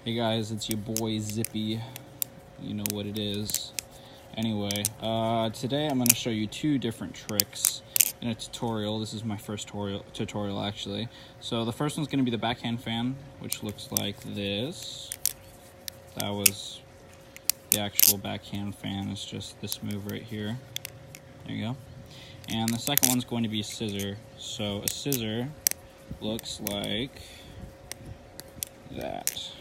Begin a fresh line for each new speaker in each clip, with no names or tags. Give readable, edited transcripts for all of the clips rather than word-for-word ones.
Hey guys, it's your boy Zippy. You know what it is. Anyway, today I'm going to show you two different tricks in a tutorial. This is my first tutorial actually. So the first one's going to be the backhand fan, which looks like this. That was the actual backhand fan. It's just this move right here. There you go. And the second one's going to be a scissor. So a scissor looks like that.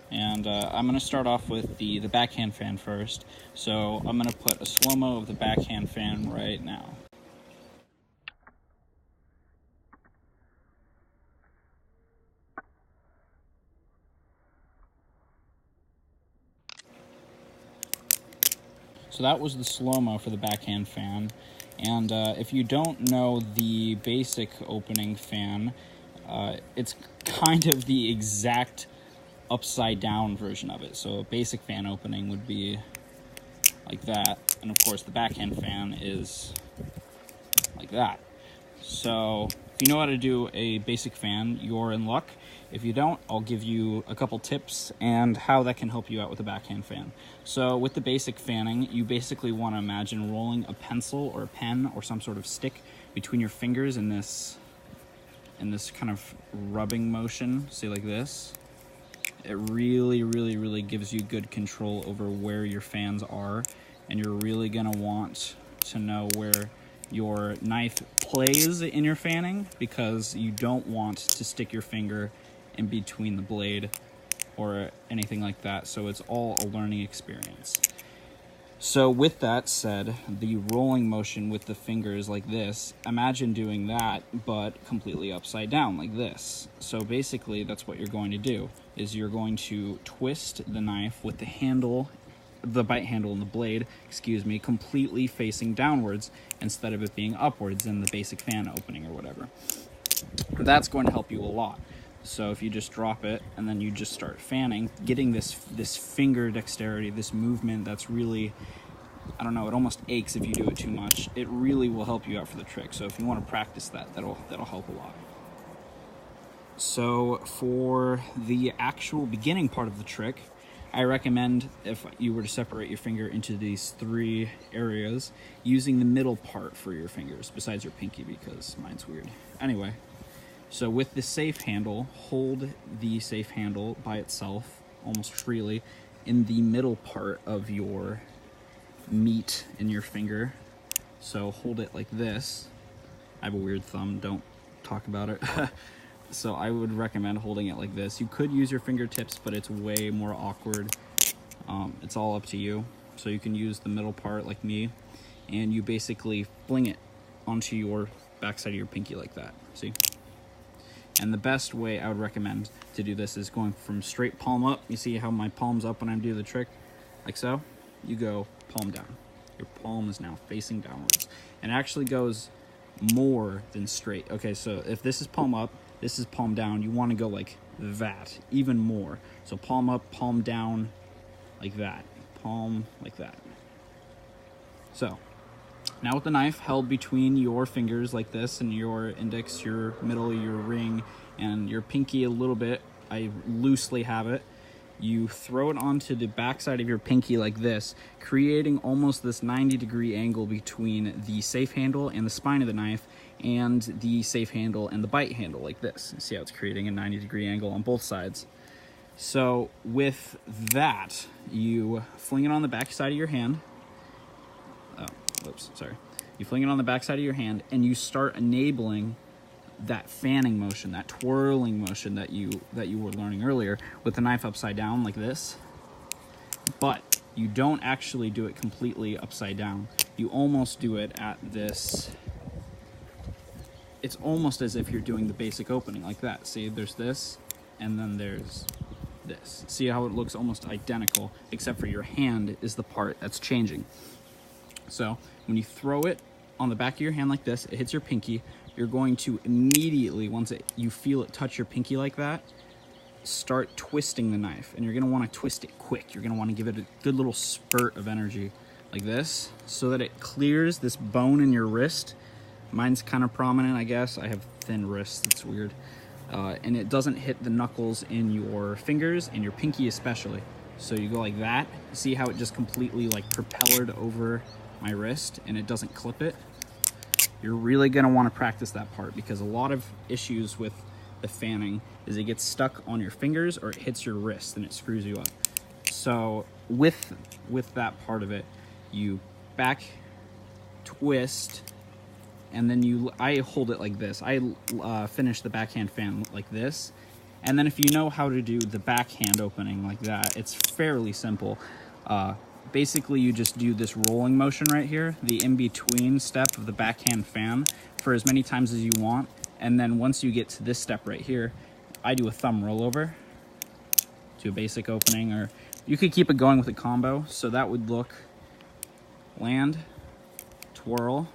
And I'm going to start off with the backhand fan first. So I'm going to put a slow-mo of the backhand fan right now. So that was the slow-mo for the backhand fan. And if you don't know the basic opening fan, it's kind of the exact upside down version of it. So a basic fan opening would be like that, and of course the backhand fan is like that. So if you know how to do a basic fan, you're in luck. If you don't, I'll give you a couple tips and how that can help you out with the backhand fan. So with the basic fanning, you basically want to imagine rolling a pencil or a pen or some sort of stick between your fingers in this kind of rubbing motion, say like this. It really gives you good control over where your fans are, and you're really gonna want to know where your knife plays in your fanning, because you don't want to stick your finger in between the blade or anything like that. So it's all a learning experience. So with that said, the rolling motion with the fingers like this, imagine doing that but completely upside down like this. So basically that's what you're going to do, is you're going to twist the knife with the handle, the bite handle and the blade, completely facing downwards instead of it being upwards in the basic fan opening or whatever. That's going to help you a lot. So if you just drop it and then you just start fanning, getting this finger dexterity, this movement that's really, I don't know, it almost aches if you do it too much. It really will help you out for the trick. So if you want to practice that, that'll help a lot. So for the actual beginning part of the trick, I recommend, if you were to separate your finger into these three areas, using the middle part for your fingers, besides your pinky, because mine's weird. Anyway, so with the safe handle, hold the safe handle by itself, almost freely, in the middle part of your meat in your finger. So hold it like this. I have a weird thumb, don't talk about it. So I would recommend holding it like this. You could use your fingertips, but it's way more awkward. It's all up to you. So you can use the middle part like me, and you basically fling it onto your backside of your pinky like that, see? And the best way I would recommend to do this is going from straight palm up. You see how my palm's up when I do the trick? Like so. You go palm down. Your palm is now facing downwards. And it actually goes more than straight. Okay, so if this is palm up, this is palm down, you want to go like that, even more. So palm up, palm down, like that. Palm like that. So now with the knife held between your fingers like this, and your index, your middle, your ring, and your pinky a little bit, I loosely have it, you throw it onto the backside of your pinky like this, creating almost this 90-degree angle between the safe handle and the spine of the knife, and the safe handle and the bite handle like this. See how it's creating a 90-degree angle on both sides. So with that, you fling it on the backside of your hand. You fling it on the backside of your hand, and you start enabling that fanning motion, that twirling motion that you were learning earlier with the knife upside down like this. But you don't actually do it completely upside down. You almost do it at this. It's almost as if you're doing the basic opening like that. See, there's this, and then there's this. See how it looks almost identical, except for your hand is the part that's changing. So when you throw it on the back of your hand like this, it hits your pinky. You're going to immediately, once you feel it touch your pinky like that, start twisting the knife. And you're going to want to twist it quick. You're going to want to give it a good little spurt of energy like this, so that it clears this bone in your wrist. Mine's kind of prominent, I guess. I have thin wrists. It's weird. and it doesn't hit the knuckles in your fingers and your pinky especially. So you go like that. See how it just completely like propellered over my wrist and it doesn't clip it? You're really gonna wanna practice that part, because a lot of issues with the fanning is it gets stuck on your fingers or it hits your wrist and it screws you up. So with that part of it, you back twist, and then I hold it like this. I finish the backhand fan like this. And then if you know how to do the backhand opening like that, it's fairly simple. Basically, you just do this rolling motion right here, the in-between step of the backhand fan, for as many times as you want. And then once you get to this step right here, I do a thumb rollover to a basic opening, or you could keep it going with a combo. So that would look land, twirl,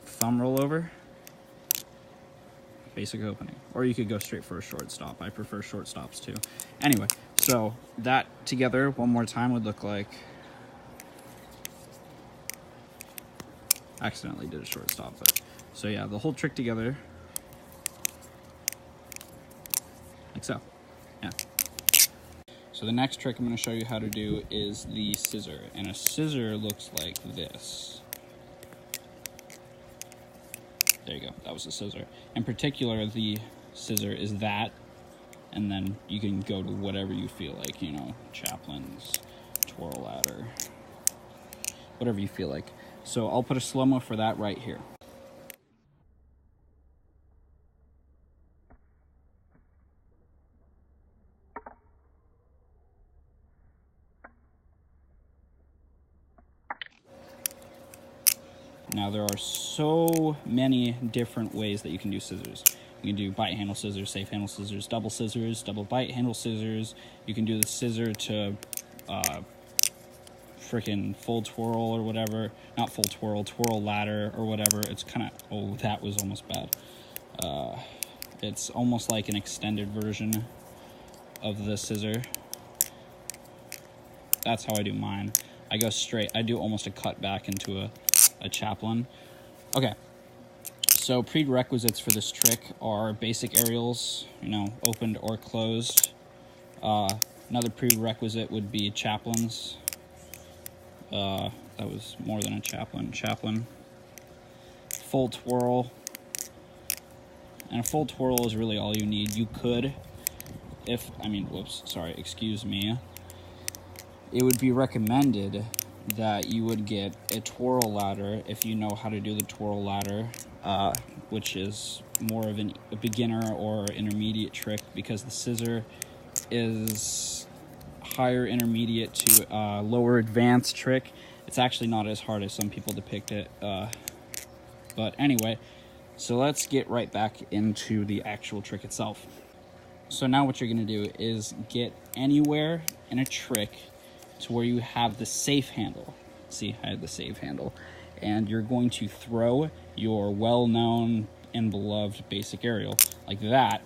thumb rollover, basic opening. Or you could go straight for a short stop. I prefer short stops too. Anyway, so that together one more time would look like, accidentally did a short stop, but so yeah, the whole trick together like so. Yeah. So the next trick I'm going to show you how to do is the scissor, and a scissor looks like this. There you go, that was a scissor. In particular, the scissor is that, and then you can go to whatever you feel like, you know, Chaplin's, twirl ladder, whatever you feel like. So I'll put a slow-mo for that right here. Now there are so many different ways that you can do scissors. You can do bite handle scissors, safe handle scissors, double bite handle scissors. You can do the scissor to freaking full twirl or whatever. Not full twirl, twirl ladder or whatever. It's kind of, oh, that was almost bad. It's almost like an extended version of the scissor. That's how I do mine. I go straight. I do almost a cut back into a Chaplin. Okay, so prerequisites for this trick are basic aerials, you know, opened or closed. Another prerequisite would be Chaplins. That was more than a Chaplin. Chaplin. Full twirl. And a full twirl is really all you need. You could, excuse me. It would be recommended that you would get a twirl ladder if you know how to do the twirl ladder, which is more of a beginner or intermediate trick, because the scissor is higher intermediate to lower advanced trick. It's actually not as hard as some people depict it. But anyway, so let's get right back into the actual trick itself. So now what you're going to do is get anywhere in a trick to where you have the safe handle. See, I had the safe handle. And you're going to throw your well-known and beloved basic aerial like that,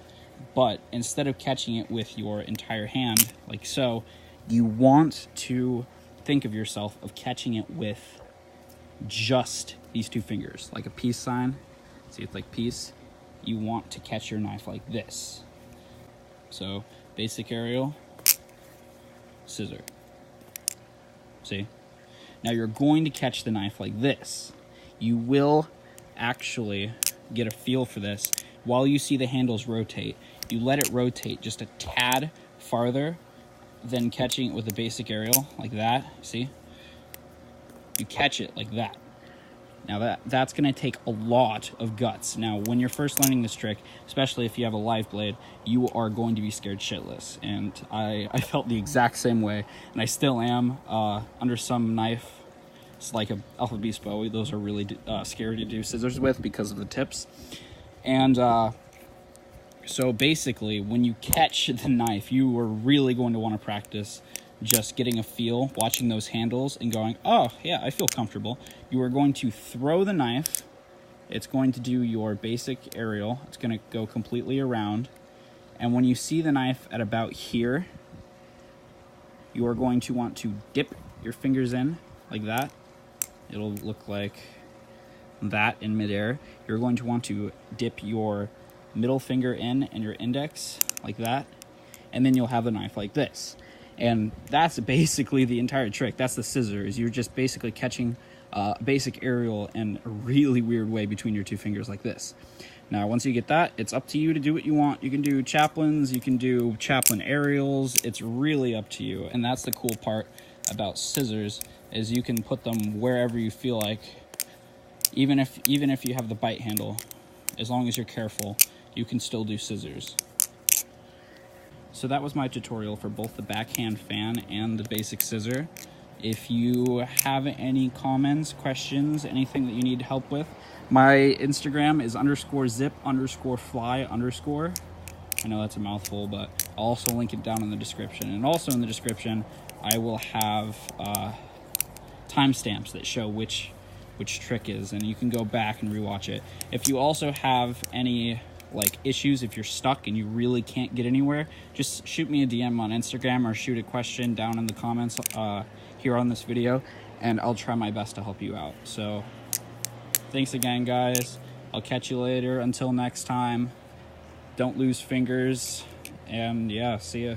but instead of catching it with your entire hand, like so, you want to think of yourself of catching it with just these two fingers, like a peace sign. See, it's like peace. You want to catch your knife like this. So, basic aerial, scissor. See? Now you're going to catch the knife like this. You will actually get a feel for this while you see the handles rotate. You let it rotate just a tad farther than catching it with a basic aerial like that. See? You catch it like that. Now that's going to take a lot of guts. Now when you're first learning this trick, especially if you have a live blade, you are going to be scared shitless. And I felt the exact same way, and I still am. Under some knife, it's like a Alpha Beast Bowie. Those are really scary to do scissors with because of the tips. And so basically, when you catch the knife, you are really going to want to practice just getting a feel, watching those handles and going, oh yeah, I feel comfortable. You are going to throw the knife. It's going to do your basic aerial. It's going to go completely around. And when you see the knife at about here, you are going to want to dip your fingers in like that. It'll look like that in midair, you're going to want to dip your middle finger in and your index like that, and then you'll have a knife like this. And that's basically the entire trick. That's the scissor, is you're just basically catching a basic aerial in a really weird way between your two fingers like this. Now, once you get that, it's up to you to do what you want. You can do chaplains, you can do chaplain aerials. It's really up to you. And that's the cool part about scissors, is you can put them wherever you feel like. Even if you have the bite handle, as long as you're careful, you can still do scissors. So that was my tutorial for both the backhand fan and the basic scissor. If you have any comments, questions, anything that you need help with, my Instagram is _zip_fly_. I know that's a mouthful, but I'll also link it down in the description. And also in the description, I will have timestamps that show which trick is, and you can go back and rewatch it. If you also have any issues, if you're stuck and you really can't get anywhere, just shoot me a DM on Instagram or shoot a question down in the comments here on this video, and I'll try my best to help you out. So thanks again, guys. I'll catch you later. Until next time, don't lose fingers, and yeah, see ya.